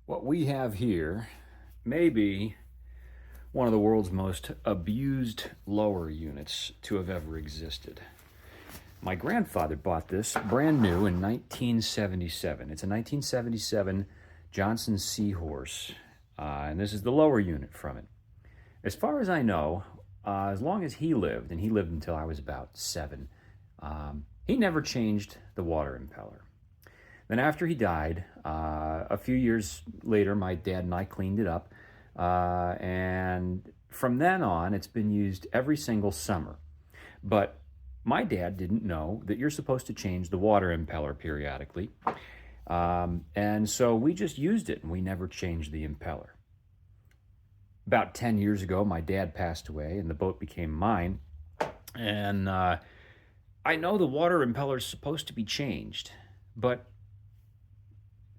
What we have here may be one of the world's most abused lower units to have ever existed. My grandfather bought this brand new in 1977. It's a 1977 Johnson Seahorse, and this is the lower unit from it. As far as I know, as long as he lived, and he lived until I was about 7, he never changed the water impeller. Then after he died, a few years later, my dad and I cleaned it up. And from then on, it's been used every single summer. But my dad didn't know that you're supposed to change the water impeller periodically. And so we just used it, and we never changed the impeller. About 10 years ago, my dad passed away, and the boat became mine. And I know the water impeller is supposed to be changed, but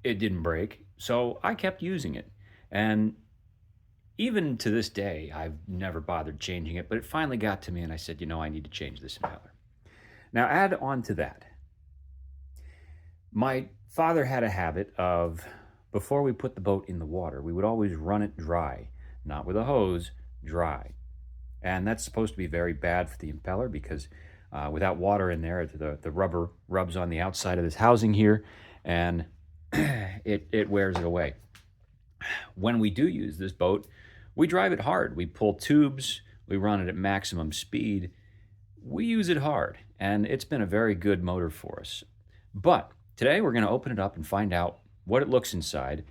it didn't break, so I kept using it. And even to this day, I've never bothered changing it, but it finally got to me and I said, you know, I need to change this impeller. Now add on to that, my father had a habit of, before we put the boat in the water, we would always run it dry, not with a hose, dry. And that's supposed to be very bad for the impeller because without water in there, the rubber rubs on the outside of this housing here, and it wears it away. When we do use this boat, we drive it hard. We pull tubes, we run it at maximum speed. We use it hard, and it's been a very good motor for us. But today we're going to open it up and find out what it looks inside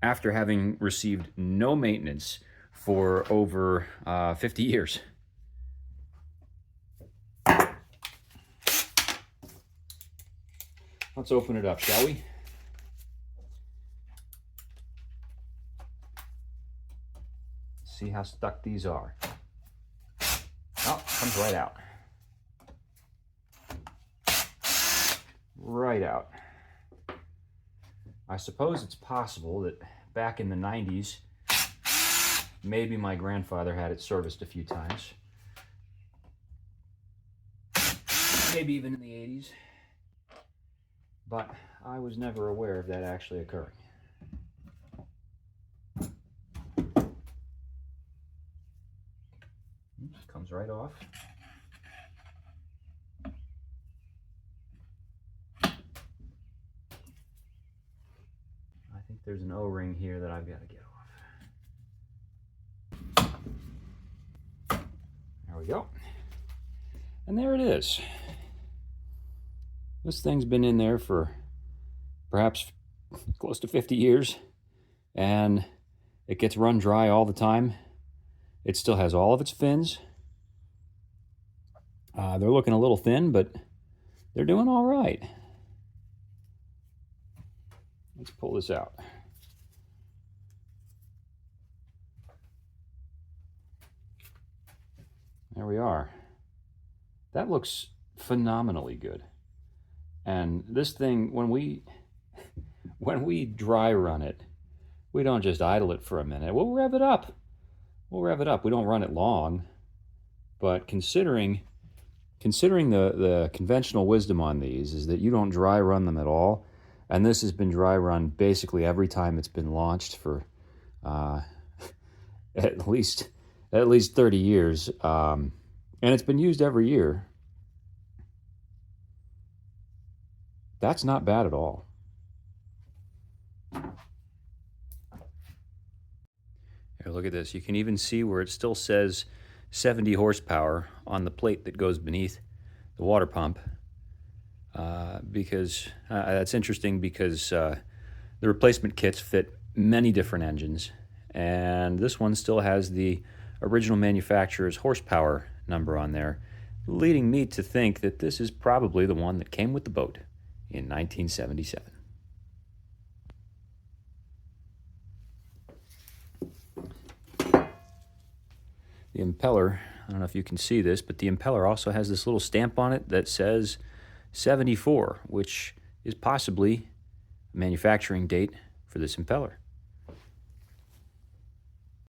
after having received no maintenance for over 50 years. Let's open it up, shall we? See how stuck these are. Oh, comes right out. Right out. I suppose it's possible that back in the 90s, maybe my grandfather had it serviced a few times. Maybe even in the 80s. But I was never aware of that actually occurring. Comes right off. I think there's an O-ring here that I've got to get off. There we go. And there it is. This thing's been in there for perhaps close to 50 years, and it gets run dry all the time. It still has all of its fins. They're looking a little thin, but they're doing all right. Let's pull this out. There we are. That looks phenomenally good. And this thing, when we dry run it, we don't just idle it for a minute. We'll rev it up. We'll rev it up. We don't run it long, but considering the conventional wisdom on these is that you don't dry run them at all, and this has been dry run basically every time it's been launched for at least 30 years, and it's been used every year. That's not bad at all. Here, look at this. You can even see where it still says 70 horsepower on the plate that goes beneath the water pump, because that's interesting because the replacement kits fit many different engines, and this one still has the original manufacturer's horsepower number on there, leading me to think that this is probably the one that came with the boat in 1977. The impeller, I don't know if you can see this, but the impeller also has this little stamp on it that says 74, which is possibly a manufacturing date for this impeller.